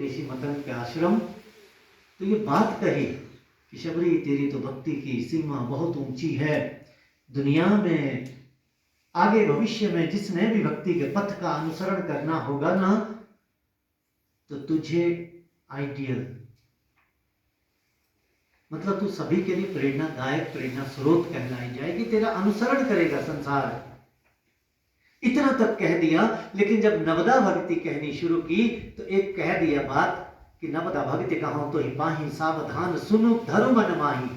ऋषि मतंग के आश्रम, तो ये बात कही कि शबरी तेरी तो भक्ति की सीमा बहुत ऊंची है, दुनिया में आगे भविष्य में जिसने भी भक्ति के पथ का अनुसरण करना होगा ना, तो तुझे आइडियल, मतलब तू सभी के लिए प्रेरणादायक, प्रेरणा स्रोत कहलाई जाएगी, तेरा अनुसरण करेगा संसार। इतना तक कह दिया, लेकिन जब नवदा भक्ति कहनी शुरू की तो एक कह दिया बात कि नवदा भक्ति कहो तो ही पाही, सावधान सुनु धर्म मन माही।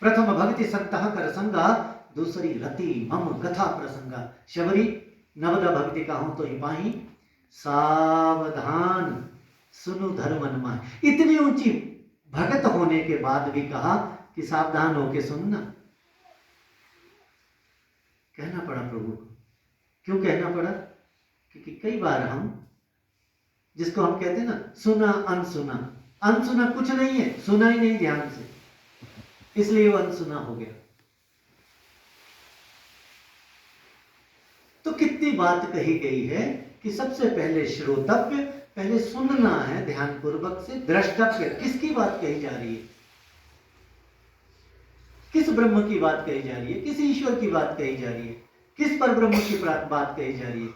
प्रथम भक्ति संतः कर संगा, दूसरी रति मम कथा प्रसंगा। शबरी नवदा भक्ति कहो तो ही पाही, सावधान सुनु धर्म मन माही। इतनी ऊंची भगत होने के बाद भी कहा कि सावधान होके सुनना। कहना पड़ा प्रभु को। क्यों कहना पड़ा? क्योंकि कई बार हम, जिसको हम कहते हैं ना सुना अनसुना, अनसुना कुछ नहीं है, सुना ही नहीं ध्यान से, इसलिए वो अनसुना हो गया। तो कितनी बात कही गई है कि सबसे पहले श्रोतव्य, पहले सुनना है ध्यान पूर्वक से। द्रष्टव्य, किसकी बात कही जा रही है, किस ब्रह्म की बात कही जा रही है, किस ईश्वर की बात कही जा रही है, किस पर ब्रह्म की बात कही जा रही है,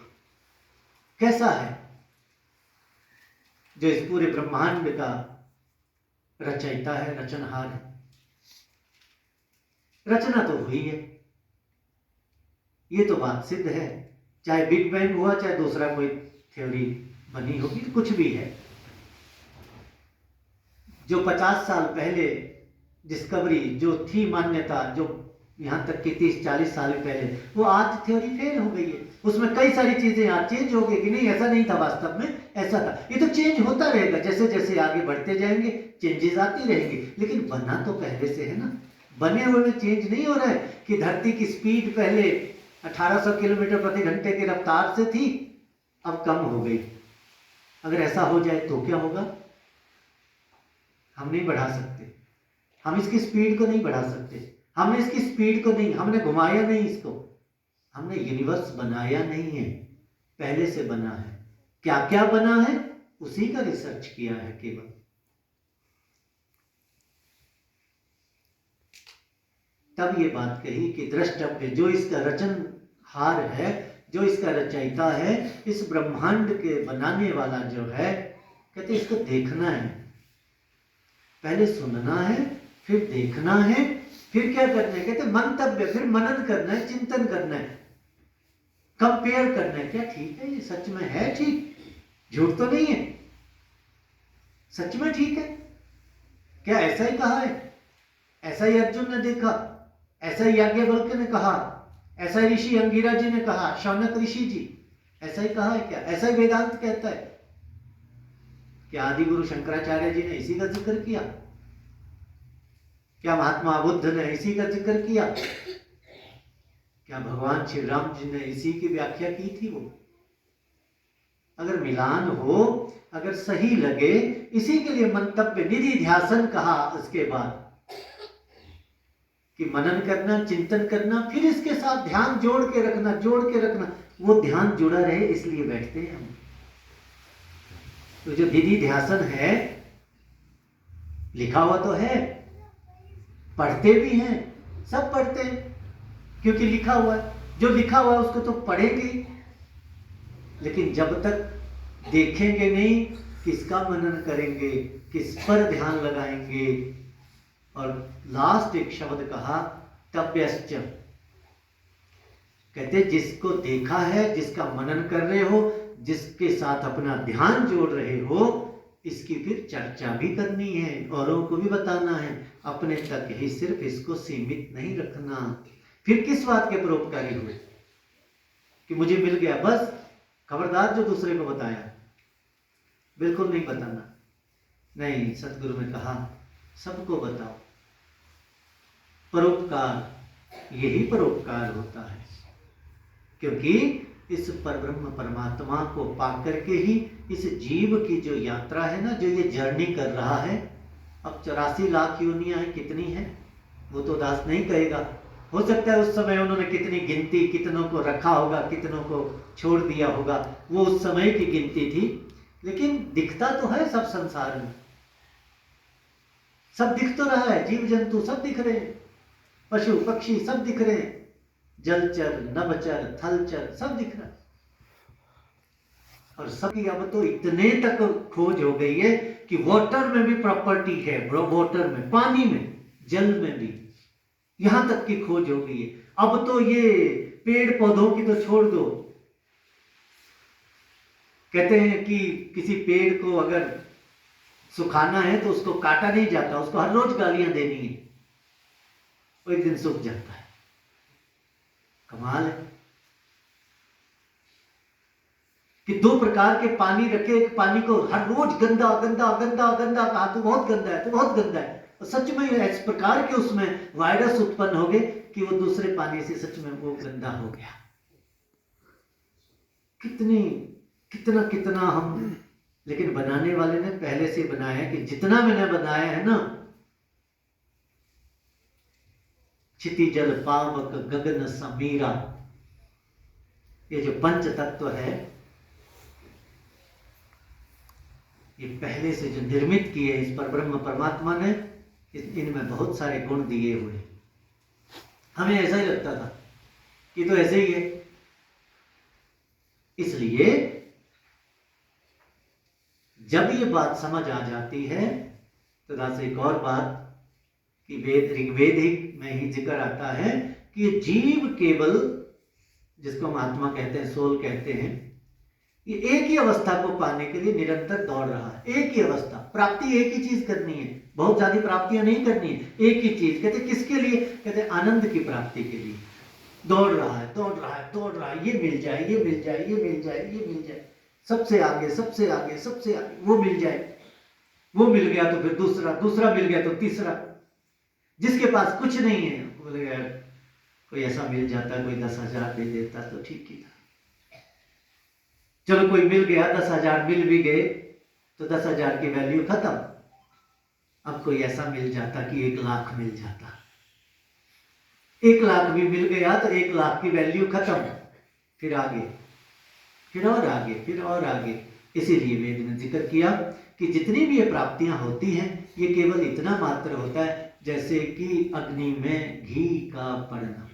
कैसा है जो इस पूरे ब्रह्मांड का रचयिता है, रचनहार है। रचना तो हुई है, ये तो बात सिद्ध है, चाहे बिग बैंग हुआ, चाहे दूसरा कोई थ्योरी बनी होगी, कुछ भी है। जो 50 साल पहले डिस्कवरी जो थी, मान्यता जो यहां तक कि 30-40 साल पहले, वो आज थ्योरी फेल हो गई है। उसमें कई सारी चीजें आज चेंज हो गई कि नहीं ऐसा नहीं था, वास्तव में ऐसा था। ये तो चेंज होता रहेगा, जैसे जैसे आगे बढ़ते जाएंगे चेंजेस आती रहेंगी, लेकिन बना तो पहले से है ना। बने हुए में चेंज नहीं हो रहा है कि धरती की स्पीड पहले 1800 किलोमीटर प्रति घंटे की रफ्तार से थी, अब कम हो गई। अगर ऐसा हो जाए तो क्या होगा? हम नहीं बढ़ा सकते, हम इसकी स्पीड को नहीं बढ़ा सकते, हमने इसकी स्पीड को नहीं, हमने घुमाया नहीं इसको, हमने यूनिवर्स बनाया नहीं है, पहले से बना है। क्या क्या बना है उसी का रिसर्च किया है केवल। तब ये बात कही कि द्रष्टव्य, जो इसका रचनहार है, जो इसका रचयिता है, इस ब्रह्मांड के बनाने वाला जो है, कहते इसको देखना है, पहले सुनना है, फिर देखना है, फिर क्या करना है, कहते मंतव्य, फिर मनन करना है, चिंतन करना है, कंपेयर करना है। क्या ठीक है, ये सच में है ठीक, झूठ तो नहीं है, सच में ठीक है, क्या ऐसा ही कहा है, ऐसा ही अर्जुन ने देखा, ऐसा ही याज्ञवल्क्य ने कहा, ऐसा ही ऋषि अंगिरा जी ने कहा, शौनक ऋषि जी ऐसा ही कहा है क्या? ऐसा ही वेदांत कहता है क्या? आदि गुरु शंकराचार्य जी ने इसी का जिक्र किया क्या? महात्मा बुद्ध ने इसी का जिक्र किया क्या? भगवान श्री राम जी ने इसी की व्याख्या की थी? वो अगर मिलान हो, अगर सही लगे, इसी के लिए मंतव्य निधि ध्यासन कहा। उसके बाद कि मनन करना, चिंतन करना, फिर इसके साथ ध्यान जोड़ के रखना, जोड़ के रखना, वो ध्यान जुड़ा रहे, इसलिए बैठते हैं हम। तो जो निधि ध्यासन है, लिखा हुआ तो है, पढ़ते भी हैं, सब पढ़ते हैं क्योंकि लिखा हुआ है। जो लिखा हुआ है उसको तो पढ़ेंगे, लेकिन जब तक देखेंगे नहीं, किसका मनन करेंगे, किस पर ध्यान लगाएंगे। और लास्ट एक शब्द कहा, तप्यश्च, कहते जिसको देखा है, जिसका मनन कर रहे हो, जिसके साथ अपना ध्यान जोड़ रहे हो, इसकी फिर चर्चा भी करनी है, औरों को भी बताना है, अपने तक ही सिर्फ इसको सीमित नहीं रखना। फिर किस बात के परोपकारी हुए कि मुझे मिल गया बस, खबरदार जो दूसरे को बताया, बिल्कुल नहीं बताना। नहीं, सतगुरु ने कहा सबको बताओ। परोपकार, यही परोपकार होता है, क्योंकि इस परब्रह्म परमात्मा को पाकर के ही इस जीव की जो यात्रा है ना, जो ये जर्नी कर रहा है, अब 84 लाख योनियां कितनी है वो तो दास नहीं कहेगा। हो सकता है उस समय उन्होंने कितनी गिनती, कितनों को रखा होगा, कितनों को छोड़ दिया होगा, वो उस समय की गिनती थी। लेकिन दिखता तो है सब संसार में, सब दिख तो रहा है, जीव जंतु सब दिख रहे हैं, पशु पक्षी सब दिख रहे हैं, जलचर नभचर थलचर सब दिख रहा है। और सबकी अब तो इतने तक खोज हो गई है कि वाटर में भी प्रॉपर्टी है, वाटर में, पानी में, जल में भी, यहां तक की खोज हो गई है। अब तो ये पेड़ पौधों की तो छोड़ दो, कहते हैं कि किसी पेड़ को अगर सुखाना है तो उसको काटा नहीं जाता, उसको हर रोज गालियां देनी है, वो एक दिन सूख जाता है। कमाल है कि दो प्रकार के पानी रखे, एक पानी को हर रोज गंदा गंदा गंदा गंदा कहा तो बहुत गंदा है, तो बहुत गंदा है, और सच में इस प्रकार के उसमें वायरस उत्पन्न हो गए कि वो दूसरे पानी से सच में वो गंदा हो गया। कितना कितना हम, लेकिन बनाने वाले ने पहले से बनाया है कि जितना मैंने बनाया है ना, क्षितिजल पावक गगन समीरा, ये जो पंच तत्व है, ये पहले से जो निर्मित किए इस पर ब्रह्म परमात्मा ने, इनमें बहुत सारे गुण दिए हुए। हमें ऐसा ही लगता था कि तो ऐसे ही है। इसलिए जब ये बात समझ आ जाती है तो दास एक और बात कि वेद ऋग्वेद ही में ही जिक्र आता है कि जीव केवल, जिसको हम आत्मा कहते हैं, सोल कहते हैं, ये एक ही अवस्था को पाने के लिए निरंतर दौड़ रहा है। एक ही अवस्था, प्राप्ति एक ही चीज करनी है, बहुत ज्यादा प्राप्तियां नहीं करनी है, एक ही चीज। कहते किसके लिए? कहते आनंद की प्राप्ति के लिए दौड़ रहा है, दौड़ रहा है, दौड़ रहा है। ये मिल जाए, ये मिल जाए, ये मिल जाए, ये मिल जाए, सबसे आगे सबसे आगे सबसे आगे वो मिल जाए। वो मिल गया तो फिर दूसरा, दूसरा मिल गया तो तीसरा। जिसके पास कुछ नहीं है बोले यार कोई ऐसा मिल जाता, कोई 10,000 दे देता तो ठीक ही था। चलो कोई मिल गया, 10,000 मिल भी गए तो 10,000 की वैल्यू खत्म। अब कोई ऐसा मिल जाता कि 1,00,000 मिल जाता, 1,00,000 भी मिल गया तो 1,00,000 की वैल्यू खत्म, फिर आगे, फिर और आगे, फिर और आगे। इसीलिए वेद ने जिक्र किया कि जितनी भी ये प्राप्तियां होती हैं ये केवल इतना मात्र होता है जैसे कि अग्नि में घी का पड़ना।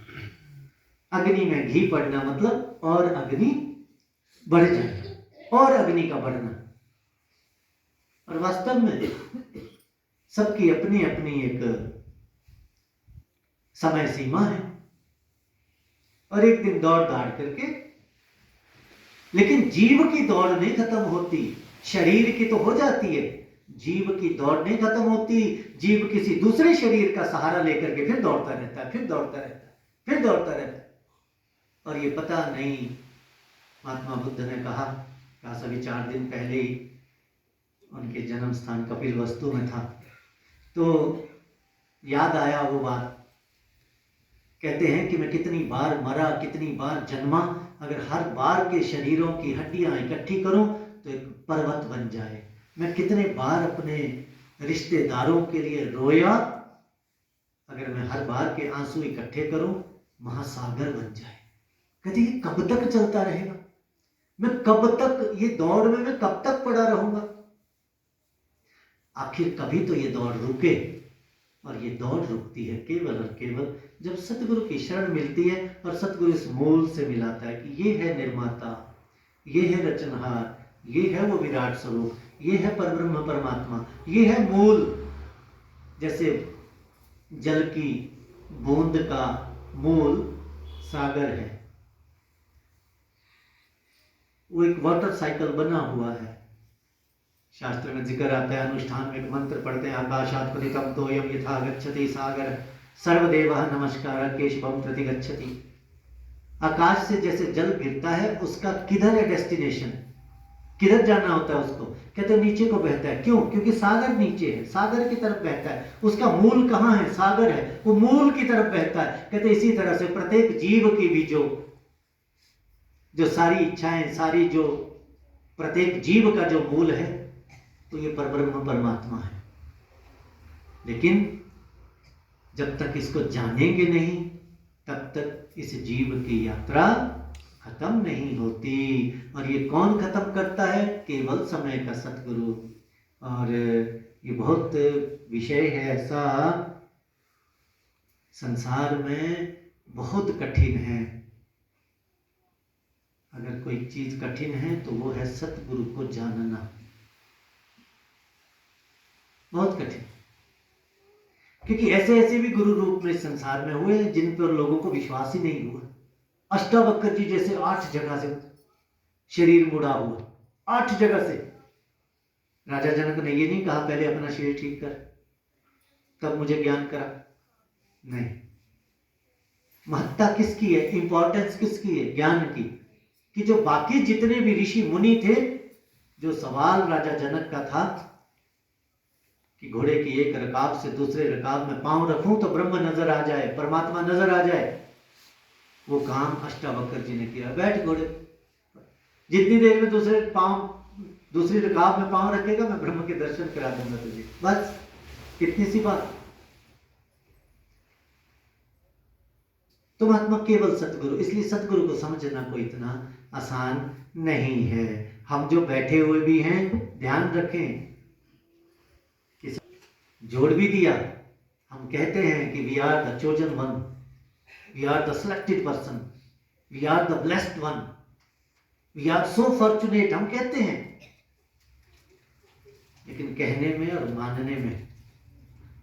अग्नि में घी पड़ना मतलब और अग्नि बढ़ जाना, और अग्नि का बढ़ना। और वास्तव में सबकी अपनी अपनी एक समय सीमा है, और एक दिन दौड़ दाड़ करके, लेकिन जीव की दौड़ नहीं खत्म होती, शरीर की तो हो जाती है, जीव की दौड़ नहीं खत्म होती। जीव किसी दूसरे शरीर का सहारा लेकर के फिर दौड़ता रहता है, फिर दौड़ता रहता है, फिर दौड़ता रहता है। और ये पता नहीं, महात्मा बुद्ध ने कहा अभी 4 दिन पहले ही उनके जन्म स्थान कपिलवस्तु में था, तो याद आया वो बात। कहते हैं कि मैं कितनी बार मरा, कितनी बार जन्मा, अगर हर बार के शरीरों की हड्डियां इकट्ठी करूं तो एक पर्वत बन जाए। मैं कितने बार अपने रिश्तेदारों के लिए रोया, अगर मैं हर बार के आंसू इकट्ठे करूं महासागर बन जाए। कहते ये कब तक चलता रहेगा? मैं कब तक ये दौड़ में, मैं कब तक पड़ा रहूंगा? आखिर कभी तो ये दौड़ रुके, और ये दौड़ रुकती है केवल और केवल जब सतगुरु की शरण मिलती है, और सतगुरु इस मूल से मिलाता है कि ये है निर्माता, ये है रचनहार, ये है वो विराट स्वरूप, ये है परब्रह्म परमात्मा, ये है मूल। जैसे जल की बूंद का मूल सागर है, वो एक वाटर साइकिल बना हुआ है। शास्त्र में जिक्र आता है, अनुष्ठान में एक मंत्र पढ़ते हैं, आकाशात् पतितं तोयं यथा गच्छति सागर सर्वदेवः नमस्कारः केशवं प्रति गच्छति। आकाश से जैसे जल गिरता है, उसका किधर है डेस्टिनेशन, किधर जाना होता है उसको? कहते हैं नीचे को बहता है। क्यों? क्योंकि सागर नीचे है, सागर की तरफ बहता है। उसका मूल कहाँ है? सागर है, वो मूल की तरफ बहता है। कहते इसी तरह से प्रत्येक जीव की भी जो सारी इच्छाएं, सारी जो प्रत्येक जीव का जो मूल है, तो ये परब्रह्म परमात्मा है। लेकिन जब तक इसको जानेंगे नहीं, तब तक इस जीव की यात्रा खत्म नहीं होती। और ये कौन खत्म करता है? केवल समय का सतगुरु। और ये बहुत विषय है ऐसा, संसार में बहुत कठिन है। अगर कोई चीज कठिन है तो वो है सतगुरु को जानना, बहुत कठिन। क्योंकि ऐसे ऐसे भी गुरु रूप में संसार में हुए जिन पर लोगों को विश्वास ही नहीं हुआ। अष्टावक्र जी जैसे 8 जगह से शरीर मुड़ा हुआ, 8 जगह से। राजा जनक ने ये नहीं कहा पहले अपना शरीर ठीक कर तब मुझे ज्ञान करा, नहीं। महत्ता किसकी है, इंपॉर्टेंस किसकी है? ज्ञान की। कि जो बाकी जितने भी ऋषि मुनि थे, जो सवाल राजा जनक का था कि घोड़े की एक रकाब से दूसरे रकाब में पांव रखूं तो ब्रह्म नजर आ जाए, परमात्मा नजर आ जाए, वो काम अष्टावक्र जी ने किया। बैठ घोड़े, जितनी देर में दूसरी रकाब में पांव रखेगा मैं ब्रह्म के दर्शन करा दूंगा तुझे। बस इतनी सी बात। तो महात्मा केवल सतगुरु, इसलिए सतगुरु को समझना कोई इतना आसान नहीं है। हम जो बैठे हुए भी हैं, ध्यान रखें, जोड़ भी दिया। हम कहते हैं कि we are the chosen one, we are the selected person, we are the blessed one, we are so fortunate, हम कहते हैं। लेकिन कहने में और मानने में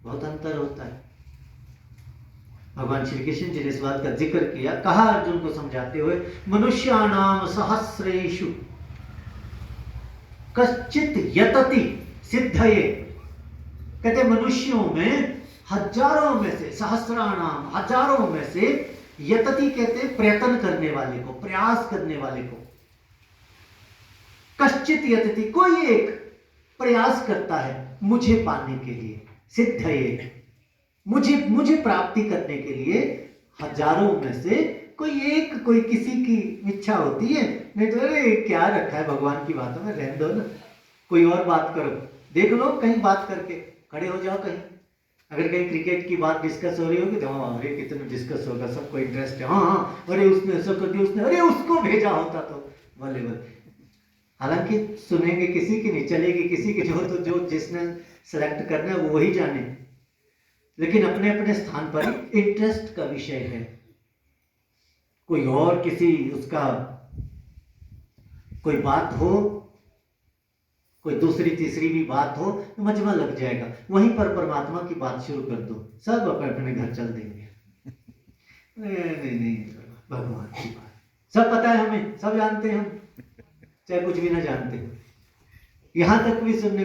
बहुत अंतर होता है। भगवान श्री कृष्ण जी ने इस बात का जिक्र किया, कहा अर्जुन को समझाते हुए, मनुष्याणाम सहस्रेषु कश्चित यतति सिद्धये। कहते मनुष्यों में हजारों में से, सहस्राणाम हजारों में से, यतति कहते प्रयत्न करने वाले को, प्रयास करने वाले को। कश्चित यतति, कोई एक प्रयास करता है मुझे पाने के लिए, सिद्धये, मुझे प्राप्ति करने के लिए। हजारों में से कोई एक, कोई किसी की इच्छा होती है। नहीं तो अरे क्या रखा है भगवान की बातों में, रहने दो ना, कोई और बात करो। देख लो कहीं बात करके खड़े हो जाओ कहीं। अगर कहीं क्रिकेट की बात डिस्कस हो रही होगी तो हाँ अरे कितने डिस्कस होगा, सबको इंटरेस्ट है, हाँ अरे उसने ऐसा कर दिया, उसने अरे उसको भेजा होता तो बोले बोले। हालांकि सुनेंगे किसी की नहीं, चलेगी किसी की, जो जिसने सेलेक्ट करना है वो वही जाने। लेकिन अपने अपने स्थान पर इंटरेस्ट का विषय है। कोई और किसी उसका कोई बात हो, कोई दूसरी तीसरी भी बात हो तो मजमा लग जाएगा। वहीं पर परमात्मा की बात शुरू कर दो, सब अपने अपने घर चल देंगे। नहीं, भगवान की बात सब पता है हमें, सब जानते हैं हम, चाहे कुछ भी ना जानते हो। यहां तक भी सुनने